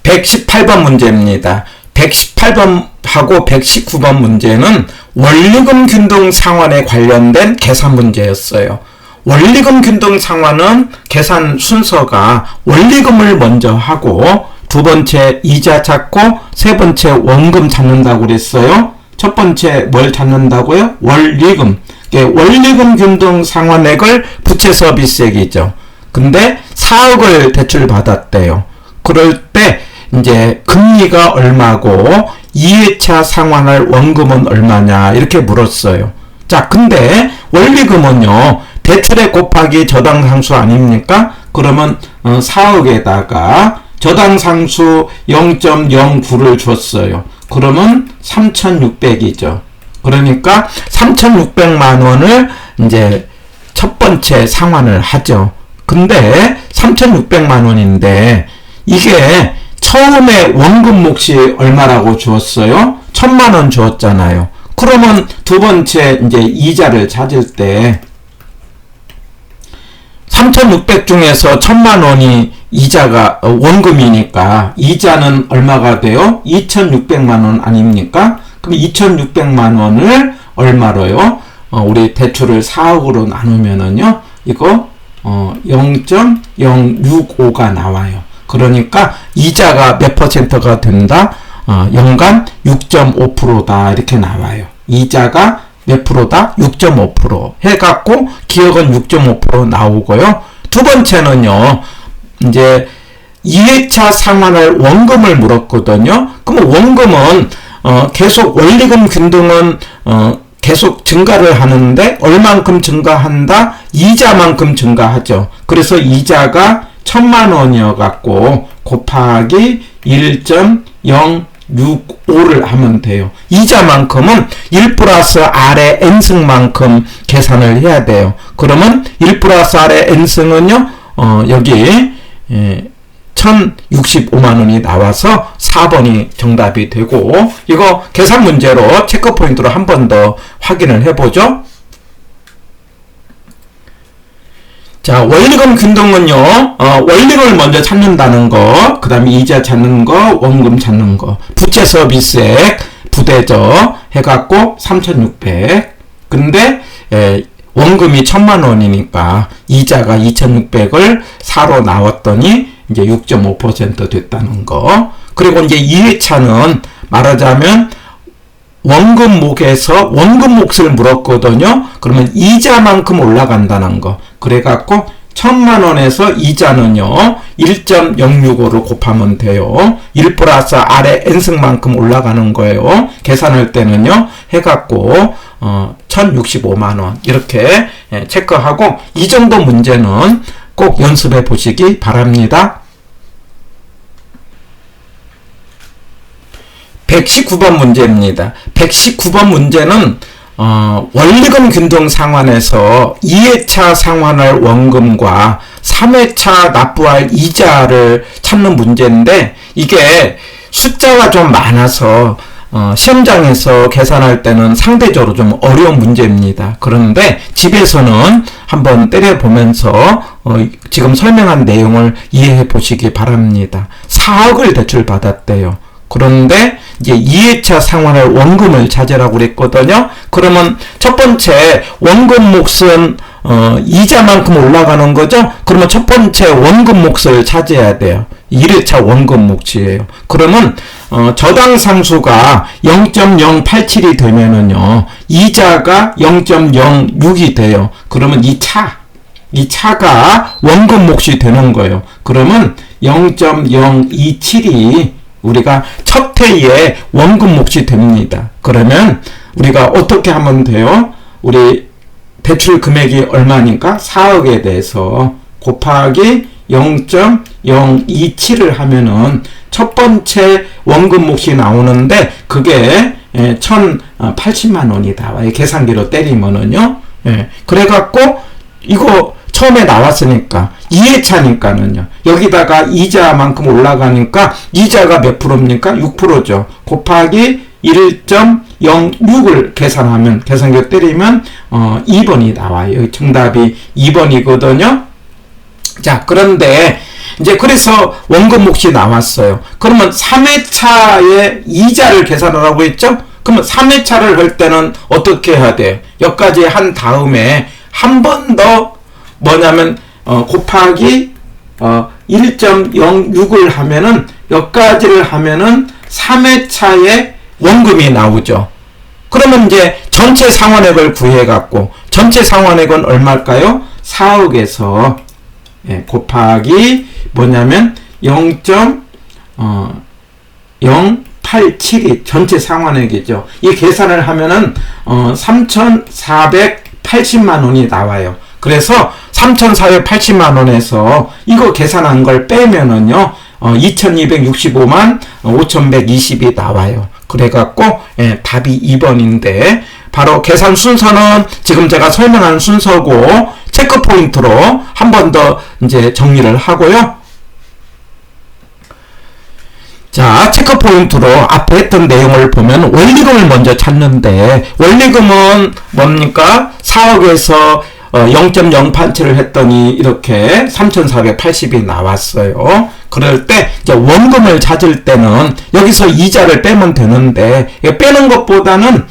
118번 문제입니다. 118번하고 119번 문제는 원리금 균등 상환에 관련된 계산 문제였어요. 원리금 균등 상환은 계산 순서가 원리금을 먼저 하고 두 번째 이자 찾고 세 번째 원금 찾는다고 그랬어요. 첫 번째 뭘 찾는다고요? 원리금. 원리금 균등 상환액을 부채 서비스액이죠. 근데 4억을 대출 받았대요. 그럴 때 이제 금리가 얼마고 2회차 상환할 원금은 얼마냐 이렇게 물었어요. 자, 근데 원리금은요 대출액 곱하기 저당상수 아닙니까? 그러면 4억에다가 저당상수 0.09를 줬어요. 그러면 3,600이죠. 그러니까 3,600만 원을 이제 첫 번째 상환을 하죠. 근데 3,600만 원인데 이게 처음에 원금 몫이 얼마라고 주었어요? 1,000만 원 주었잖아요. 그러면 두 번째 이제 이자를 찾을 때 3,600 중에서 1,000만 원이 이자가 원금이니까 이자는 얼마가 돼요? 2,600만 원 아닙니까? 그럼 2,600만 원을 얼마로요? 우리 대출을 4억으로 나누면은요, 이거 0.065가 나와요. 그러니까 이자가 몇 퍼센트가 된다? 연간 6.5%다 이렇게 나와요. 이자가 몇 프로다? 6.5% 해갖고 기억은 6.5% 나오고요. 두 번째는요, 이제 2회차 상환할 원금을 물었거든요. 그럼 원금은 계속 원리금 균등은 계속 증가를 하는데 얼만큼 증가한다? 이자만큼 증가하죠. 그래서 이자가 1,000만 원이어갖고 곱하기 1.065를 하면 돼요. 이자만큼은 1 플러스 R의 N승만큼 계산을 해야 돼요. 그러면 1 플러스 R의 N승은요, 여기 1,065만 원이 나와서 4번이 정답이 되고, 이거 계산 문제로 체크 포인트로 한 번 더 확인을 해보죠. 자, 원리금 균등은요, 원리금을 먼저 찾는다는 거, 그 다음에 이자 찾는 거, 원금 찾는 거, 부채 서비스액, 부대죠. 해갖고 3,600. 근데, 원금이 1,000만 원이니까 이자가 2,600을 4로 나왔더니 이제 6.5% 됐다는 거. 그리고 이제 2회차는 말하자면 원금 몫에서 원금 몫을 물었거든요. 그러면 이자만큼 올라간다는 거. 그래갖고 1,000만 원에서 이자는요 1.065를 곱하면 돼요. 1 플러스 R의 N승만큼 올라가는 거예요. 계산할 때는요 해갖고 1,065만 원 이렇게 체크하고, 이 정도 문제는 꼭 연습해 보시기 바랍니다. 119번 문제입니다. 119번 문제는 원리금 균등 상환에서 2회차 상환할 원금과 3회차 납부할 이자를 찾는 문제인데, 이게 숫자가 좀 많아서 시험장에서 계산할 때는 상대적으로 좀 어려운 문제입니다. 그런데 집에서는 한번 때려보면서 지금 설명한 내용을 이해해 보시기 바랍니다. 4억을 대출 받았대요. 그런데 이제 2회차 상환할 원금을 찾으라고 그랬거든요. 그러면 첫 번째 원금 몫은 이자만큼 올라가는 거죠. 그러면 첫 번째 원금 몫을 찾아야 돼요. 1회차 원금 몫이에요. 그러면 저당상수가 0.087이 되면은요 이자가 0.06이 돼요. 그러면 이 차가 원금 몫이 되는 거예요. 그러면 0.027이 우리가 첫 해에 원금 몫이 됩니다. 그러면 우리가 어떻게 하면 돼요? 우리 대출 금액이 얼마니까 4억에 대해서 곱하기 0.027을 하면은 첫 번째 원금 몫이 나오는데 그게 1,080만 원이 나와요. 계산기로 때리면은요. 그래갖고 이거 처음에 나왔으니까 2회차니까는요. 여기다가 이자만큼 올라가니까 이자가 몇 프로입니까? 6%죠. 곱하기 1.06을 계산하면, 계산기로 때리면 2번이 나와요. 정답이 2번이거든요. 자, 그런데 이제 그래서 원금 몫이 나왔어요. 그러면 3회차의 이자를 계산하라고 했죠? 그러면 3회차를 할 때는 어떻게 해야 돼요? 여기까지 한 다음에 한 번 더 뭐냐면 곱하기 1.06을 하면은 여기까지를 하면은 3회차의 원금이 나오죠. 그러면 이제 전체 상환액을 구해갖고 전체 상환액은 얼마일까요? 4억에서 곱하기 뭐냐면 0.087이 전체 상환액이죠. 이 계산을 하면은 3,480만 원이 나와요. 그래서 3,480만 원에서 이거 계산한 걸 빼면은요 2,265만 5,120이 나와요. 그래갖고 답이 2번인데 바로 계산 순서는 지금 제가 설명한 순서고 체크 포인트로 한 번 더 이제 정리를 하고요. 자, 체크 포인트로 앞에 했던 내용을 보면 원리금을 먼저 찾는데 원리금은 뭡니까? 4억에서 0.087을 했더니 이렇게 3,480이 나왔어요. 그럴 때 이제 원금을 찾을 때는 여기서 이자를 빼면 되는데 빼는 것보다는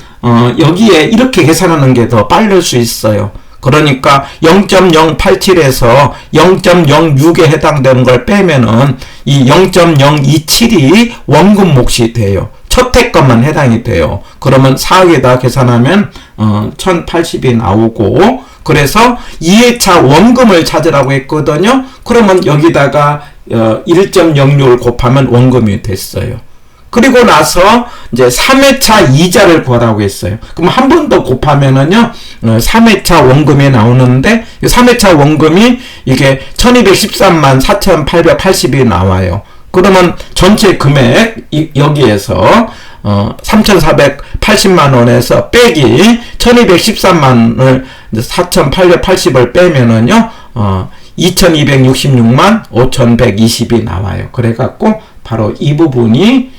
여기에 이렇게 계산하는 게 더 빠를 수 있어요. 그러니까 0.087에서 0.06에 해당되는 걸 빼면은 이 0.027이 원금 몫이 돼요. 첫 해 것만 해당이 돼요. 그러면 4억에다 계산하면 1,080이 나오고 그래서 2회차 원금을 찾으라고 했거든요. 그러면 여기다가 1.06을 곱하면 원금이 됐어요. 그리고 나서 이제 3회차 이자를 구하라고 했어요. 그럼 한 번 더 곱하면은요, 3회차 원금이 나오는데, 3회차 원금이 이게 1213만 4,880이 나와요. 그러면 전체 금액, 여기에서, 3,480만 원에서 빼기 1213만을 4,880을 빼면은요, 2,266만 5,120이 나와요. 그래갖고, 바로 이 부분이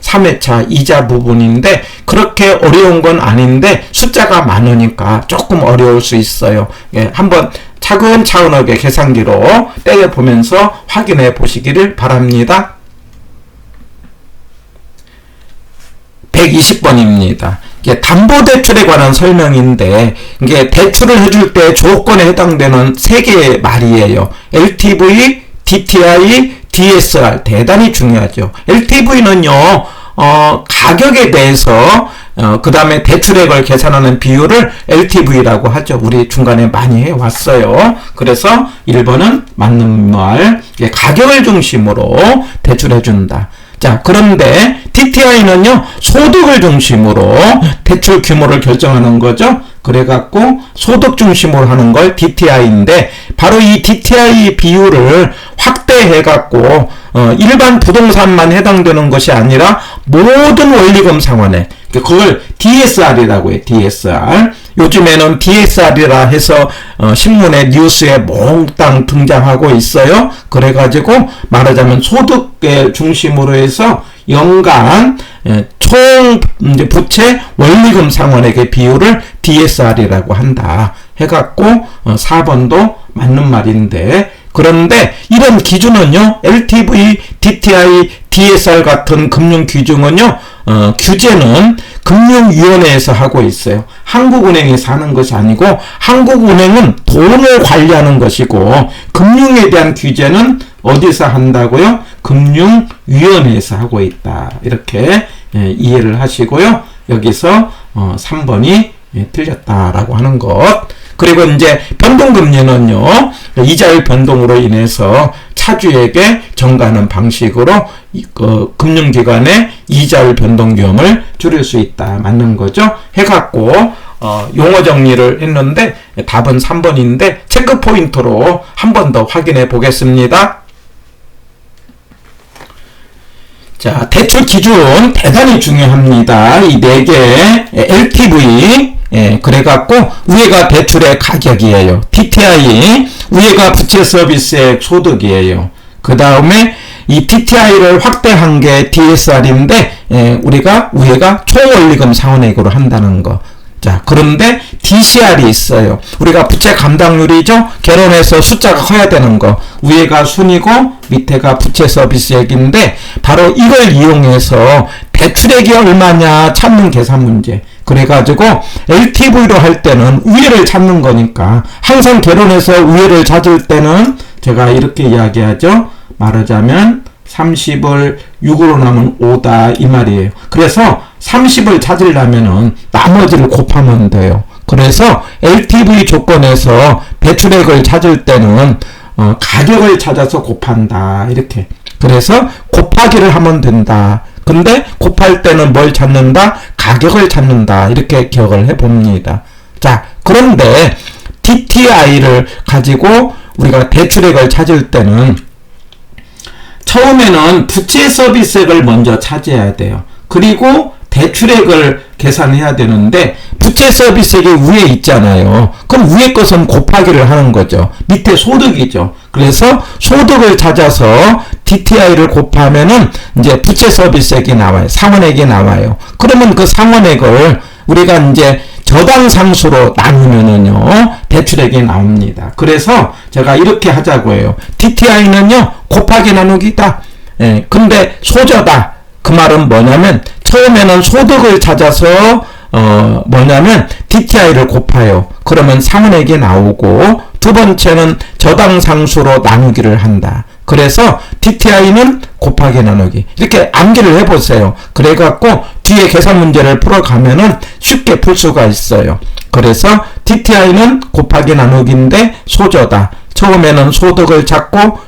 3회차 이자 부분인데 그렇게 어려운 건 아닌데 숫자가 많으니까 조금 어려울 수 있어요. 한번 차근차근하게 계산기로 때려보면서 확인해 보시기를 바랍니다. 120번입니다. 이게 담보대출에 관한 설명인데 이게 대출을 해줄 때 조건에 해당되는 3개의 말이에요. LTV, DTI, DSR 대단히 중요하죠. LTV는요, 가격에 대해서, 그 다음에 대출액을 계산하는 비율을 LTV라고 하죠. 우리 중간에 많이 해왔어요. 그래서 1번은 맞는 말, 가격을 중심으로 대출해준다. 자, 그런데 DTI는요, 소득을 중심으로 대출 규모를 결정하는 거죠. 그래갖고 소득 중심으로 하는 걸 DTI인데 바로 이 DTI 비율을 확대해갖고 일반 부동산만 해당되는 것이 아니라 모든 원리금 상환액 그걸 DSR이라고 해요. DSR. 요즘에는 DSR이라 해서 신문에 뉴스에 몽땅 등장하고 있어요. 그래가지고 말하자면 소득의 중심으로 해서 연간 총 부채 원리금 상환액의 비율을 DSR이라고 한다. 해갖고 4번도 맞는 말인데 그런데 이런 기준은요. LTV, DTI, DSR 같은 금융 규정은요. 규제는 금융위원회에서 하고 있어요. 한국은행에서 하는 것이 아니고 한국은행은 돈을 관리하는 것이고 금융에 대한 규제는 어디서 한다고요? 금융위원회에서 하고 있다. 이렇게 이해를 하시고요. 여기서 3번이 틀렸다라고 하는 것. 그리고 이제 변동금리는요, 이자율 변동으로 인해서 차주에게 전가하는 방식으로 금융기관의 이자율 변동 위험을 줄일 수 있다. 맞는 거죠? 해갖고, 용어 정리를 했는데, 답은 3번인데, 체크 포인트로 한 번 더 확인해 보겠습니다. 자, 대출 기준 대단히 중요합니다. 이 4개, LTV, 그래갖고, 위에가 대출의 가격이에요. DTI, 위에가 부채 서비스의 소득이에요. 그 다음에, 이 DTI를 확대한 게 DSR인데, 우리가 위에가 총원리금 상환액으로 한다는 거. 자, 그런데 DCR이 있어요. 우리가 부채 감당률이죠. 결혼해서 숫자가 커야 되는 거. 위에가 순이고 밑에가 부채 서비스액인데 바로 이걸 이용해서 대출액이 얼마냐 찾는 계산 문제. 그래가지고 LTV로 할 때는 위에를 찾는 거니까 항상 결혼해서 위에를 찾을 때는 제가 이렇게 이야기하죠. 말하자면 30을 6으로 나면 5다 이 말이에요. 그래서 30을 찾으려면은 나머지를 곱하면 돼요. 그래서 LTV 조건에서 대출액을 찾을 때는 가격을 찾아서 곱한다 이렇게. 그래서 곱하기를 하면 된다. 근데 곱할 때는 뭘 찾는다? 가격을 찾는다. 이렇게 기억을 해봅니다. 자, 그런데 DTI를 가지고 우리가 대출액을 찾을 때는 처음에는 부채 서비스액을 먼저 찾아야 돼요. 그리고 대출액을 계산해야 되는데 부채 서비스액이 위에 있잖아요. 그럼 위에 것은 곱하기를 하는 거죠. 밑에 소득이죠. 그래서 소득을 찾아서 DTI를 곱하면은 이제 부채 서비스액이 나와요. 상환액이 나와요. 그러면 그 상환액을 우리가 이제 저당 상수로 나누면은요 대출액이 나옵니다. 그래서 제가 이렇게 하자고 해요. DTI는요 곱하기 나누기다. 예, 근데 소저다. 그 말은 뭐냐면 처음에는 소득을 찾아서 뭐냐면 DTI를 곱해요. 그러면 상환액이 나오고 두 번째는 저당 상수로 나누기를 한다. 그래서 DTI는 곱하기 나누기 이렇게 암기를 해보세요. 그래갖고 뒤에 계산 문제를 풀어가면은 쉽게 풀 수가 있어요. 그래서 DTI는 곱하기 나누기인데 소저다. 처음에는 소득을 찾고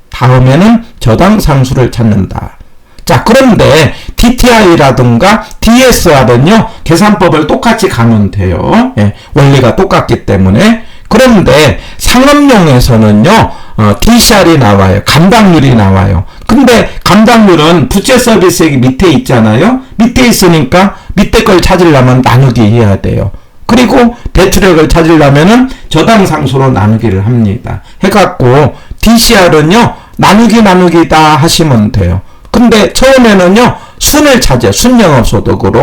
다음에는 저당 상수를 찾는다. 자, 그런데 DTI라든가 DSR은요 계산법을 똑같이 가면 돼요. 예, 원리가 똑같기 때문에. 그런데 상업용에서는요 DCR이 나와요. 감당률이 나와요. 근데 감당률은 부채 서비스액이 밑에 있잖아요. 밑에 있으니까 밑에 걸 찾으려면 나누기 해야 돼요. 그리고 대출액을 찾으려면은 저당 상수로 나누기를 합니다. 해갖고 DCR은요 나누기다 하시면 돼요. 근데 처음에는요 순을 찾아요. 순영업소득으로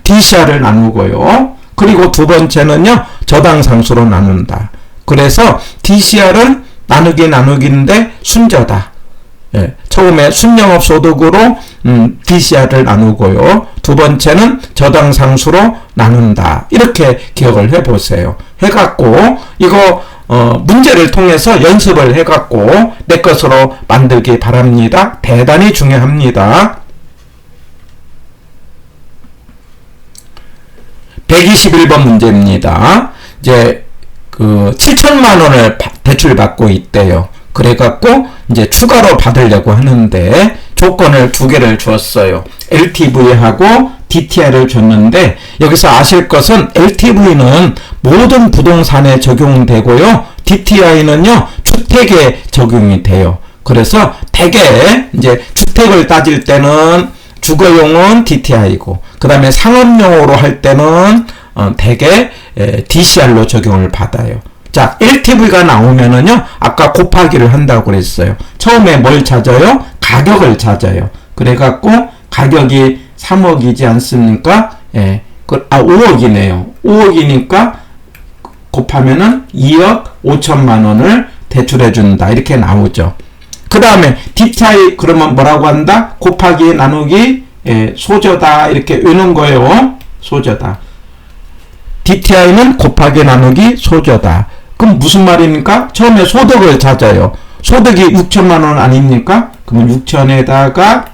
DCR을 나누고요. 그리고 두 번째는요 저당 상수로 나눈다. 그래서 DCR은 나누기인데 순저다. 예, 처음에 순영업소득으로 DCR을 나누고요. 두 번째는 저당 상수로 나눈다. 이렇게 기억을 해보세요. 해갖고 이거 문제를 통해서 연습을 해갖고 내 것으로 만들기 바랍니다. 대단히 중요합니다. 121번 문제입니다. 이제 7천만 원을 대출 받고 있대요. 그래갖고 이제 추가로 받으려고 하는데 조건을 두 개를 줬어요. LTV하고 DTI를 줬는데 여기서 아실 것은 LTV는 모든 부동산에 적용되고요. DTI는요 주택에 적용이 돼요. 그래서 대개 이제 주택을 따질 때는 주거용은 DTI고 그 다음에 상업용으로 할 때는 대개 DCR로 적용을 받아요. 자, LTV가 나오면은요 아까 곱하기를 한다고 그랬어요. 처음에 뭘 찾아요? 가격을 찾아요. 그래갖고 가격이 3억이지 않습니까? 예, 5억이네요. 5억이니까 곱하면은 2억 5천만 원을 대출해준다. 이렇게 나오죠. 그 다음에 DTI 그러면 뭐라고 한다? 곱하기 나누기 소저다. 이렇게 외우는 거예요. 소저다. DTI는 곱하기 나누기 소저다. 그럼 무슨 말입니까? 처음에 소득을 찾아요. 소득이 6천만 원 아닙니까? 그러면 6천에다가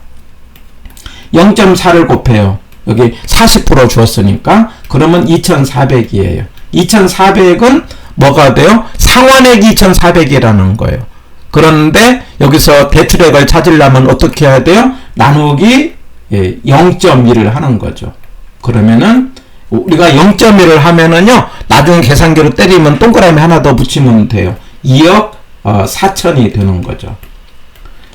0.4를 곱해요. 여기 40% 주었으니까 그러면 2,400이에요. 2,400은 뭐가 돼요? 상환액이 2,400이라는 거예요. 그런데 여기서 대출액을 찾으려면 어떻게 해야 돼요? 나누기 0.1을 하는 거죠. 그러면은 우리가 0.1을 하면은요 나중에 계산기로 때리면 동그라미 하나 더 붙이면 돼요. 2억 4천이 되는 거죠.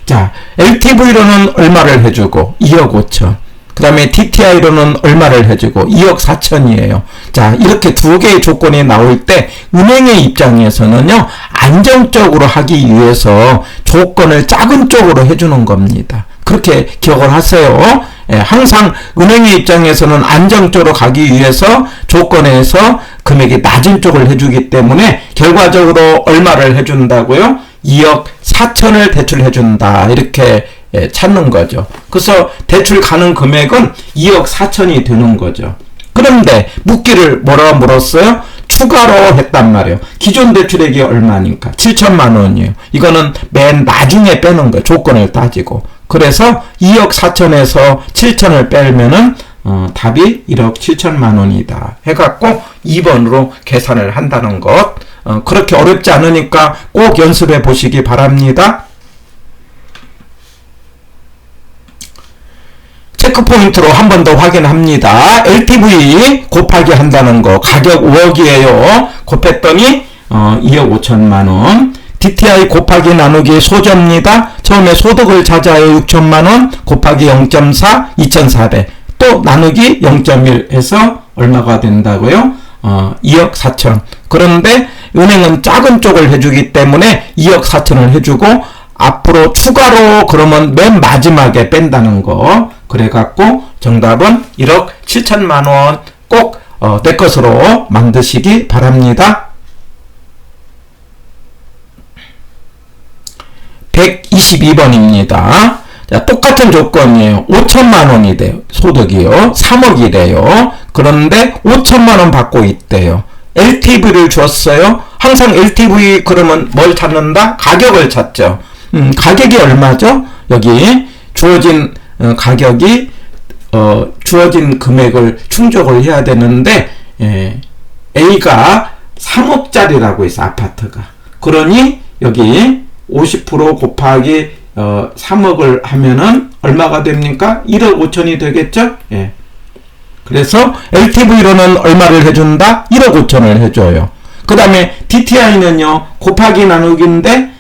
자, LTV로는 얼마를 해주고 2억 5천. 그 다음에 DTI로는 얼마를 해주고 2억 4천이에요. 자, 이렇게 두 개의 조건이 나올 때 은행의 입장에서는요 안정적으로 하기 위해서 조건을 작은 쪽으로 해주는 겁니다. 그렇게 기억을 하세요. 항상 은행의 입장에서는 안정적으로 가기 위해서 조건에서 금액이 낮은 쪽을 해주기 때문에 결과적으로 얼마를 해준다고요? 2억 4천을 대출해준다. 이렇게 찾는 거죠. 그래서 대출 가능 금액은 2억 4천이 되는 거죠. 그런데 묻기를 뭐라고 물었어요? 추가로 했단 말이에요. 기존 대출액이 얼마니까? 7천만 원이에요. 이거는 맨 나중에 빼는 거예요. 조건을 따지고. 그래서 2억 4천에서 7천을 빼면은 답이 1억 7천만 원이다. 해갖고 2번으로 계산을 한다는 것. 그렇게 어렵지 않으니까 꼭 연습해 보시기 바랍니다. 체크포인트로 한 번 더 확인합니다. LTV 곱하기 한다는 거. 가격 5억이에요. 곱했더니 2억 5천만 원. DTI 곱하기 나누기 소저입니다. 처음에 소득을 찾아요. 6천만 원 곱하기 0.4 2,400. 또 나누기 0.1 해서 얼마가 된다고요? 2억 4천. 그런데 은행은 작은 쪽을 해주기 때문에 2억 4천을 해주고 앞으로 추가로 그러면 맨 마지막에 뺀다는 거. 그래갖고 정답은 1억 7천만 원 꼭 내 것으로 만드시기 바랍니다. 122번입니다. 자, 똑같은 조건이에요. 5천만 원이 돼요. 소득이요. 3억이래요. 그런데 5천만 원 받고 있대요. LTV를 줬어요. 항상 LTV 그러면 뭘 찾는다? 가격을 찾죠. 가격이 얼마죠? 여기 주어진 가격이 주어진 금액을 충족을 해야 되는데 A가 3억짜리라고 있어. 아파트가. 그러니 여기 50% 곱하기 3억을 하면은 얼마가 됩니까? 1억 5천이 되겠죠? 예. 그래서 LTV로는 얼마를 해준다? 1억 5천을 해줘요. 그 다음에 DTI는요, 곱하기 나누기인데,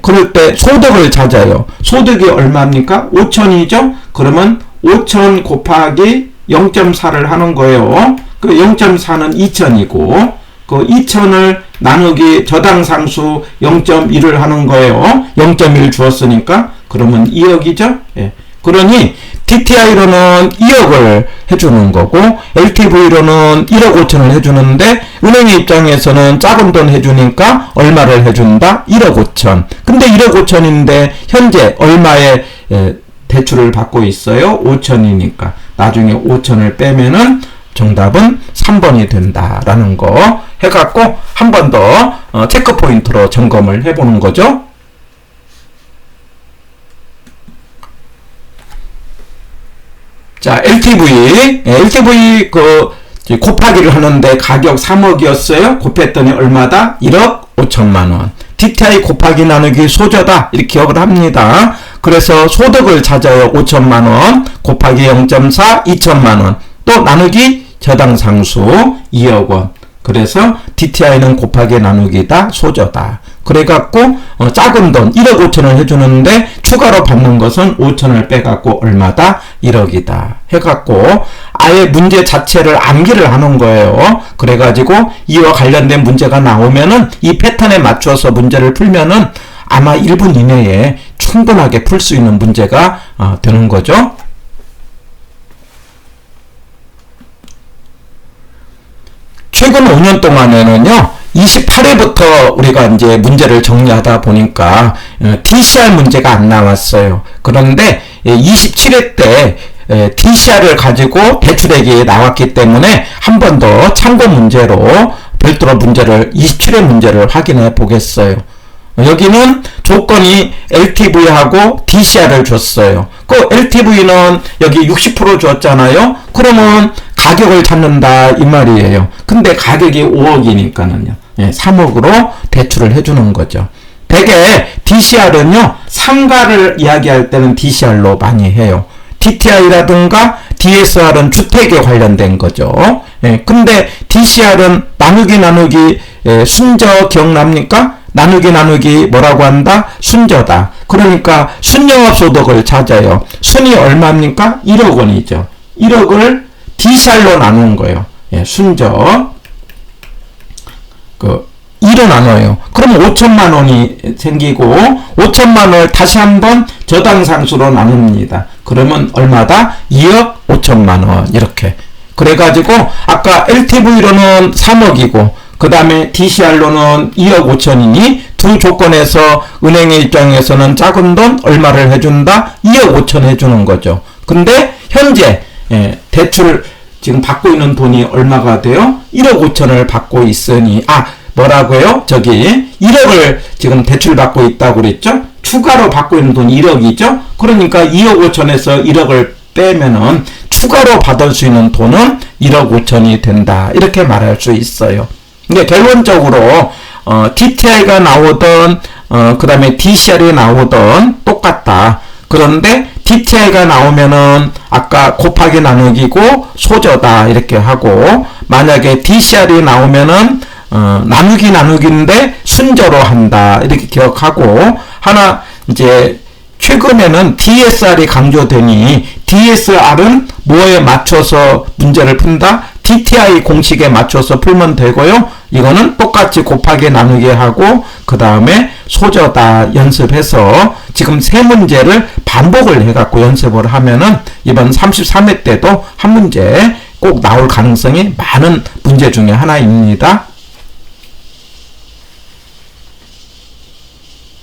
그럴 때 소득을 찾아요. 소득이 얼마입니까? 5천이죠? 그러면 5천 곱하기 0.4를 하는 거예요. 그 0.4는 2천이고, 그 2천을 나누기 저당상수 0.1을 하는 거예요. 0.1 주었으니까. 그러면 2억이죠? 예. 그러니 DTI로는 2억을 해주는 거고 LTV로는 1억 5천을 해주는데 은행의 입장에서는 작은 돈 해주니까 얼마를 해준다? 1억 5천. 근데 1억 5천인데 현재 얼마에 대출을 받고 있어요? 5천이니까. 나중에 5천을 빼면은 정답은 3번이 된다라는 거 해갖고 한 번 더 체크 포인트로 점검을 해보는 거죠. 자, LTV 곱하기를 하는데 가격 3억이었어요. 곱했더니 얼마다? 1억 5천만 원. DTI 곱하기 나누기 소저다. 이렇게 기억을 합니다. 그래서 소득을 찾아요. 5천만 원 곱하기 0.4 2천만 원. 또 나누기 저당상수 2억 원. 그래서 DTI는 곱하기 나누기다 소저다. 그래갖고 작은 돈 1억 5천을 해주는데 추가로 받는 것은 5천을 빼갖고 얼마다? 1억이다. 해갖고 아예 문제 자체를 암기를 하는 거예요. 그래가지고 이와 관련된 문제가 나오면은 이 패턴에 맞춰서 문제를 풀면은 아마 1분 이내에 충분하게 풀 수 있는 문제가 되는 거죠. 최근 5년 동안에는요, 28회부터 우리가 이제 문제를 정리하다 보니까 DCR 문제가 안 나왔어요. 그런데 27회 때 DCR을 가지고 대출액이 나왔기 때문에 한 번 더 참고 문제로 별도로 문제를 27회 문제를 확인해 보겠어요. 여기는 조건이 LTV하고 DCR을 줬어요. 그 LTV는 여기 60% 줬잖아요. 그러면 가격을 찾는다 이 말이에요. 근데 가격이 5억이니까는요. 3억으로 대출을 해주는 거죠. 대개 DCR은요. 상가를 이야기할 때는 DCR로 많이 해요. DTI라든가 DSR은 주택에 관련된 거죠. 근데 DCR은 나누기 순저 기억납니까? 나누기 뭐라고 한다? 순저다. 그러니까 순영업소득을 찾아요. 순이 얼마입니까? 1억 원이죠. 1억을 DCR로 나눈 거예요. 순저. 2로 나눠요. 그러면 5천만 원이 생기고 5천만 원을 다시 한번 저당상수로 나눕니다. 그러면 얼마다? 2억 5천만 원 이렇게. 그래가지고 아까 LTV로는 3억이고 그 다음에 DCR로는 2억 5천이니 두 조건에서 은행의 입장에서는 작은 돈 얼마를 해준다? 2억 5천 해주는 거죠. 근데 현재 대출 지금 받고 있는 돈이 얼마가 돼요? 1억 5천을 받고 있으니 뭐라고요? 저기 1억을 지금 대출 받고 있다고 그랬죠? 추가로 받고 있는 돈이 1억이죠? 그러니까 2억 5천에서 1억을 빼면은 추가로 받을 수 있는 돈은 1억 5천이 된다. 이렇게 말할 수 있어요. 근데 결론적으로 DTI가 나오던 그 다음에 DCR이 나오던 똑같다. 그런데 DTI가 나오면은 아까 곱하기 나누기고 소저다 이렇게 하고 만약에 DCR이 나오면은 나누기인데 순저로 한다 이렇게 기억하고 하나 이제 최근에는 DSR이 강조되니 DSR은 뭐에 맞춰서 문제를 푼다? DTI 공식에 맞춰서 풀면 되고요. 이거는 똑같이 곱하기 나누기 하고 그 다음에 소저다 연습해서 지금 세 문제를 반복을 해갖고 연습을 하면은 이번 33회 때도 한 문제 꼭 나올 가능성이 많은 문제 중에 하나입니다.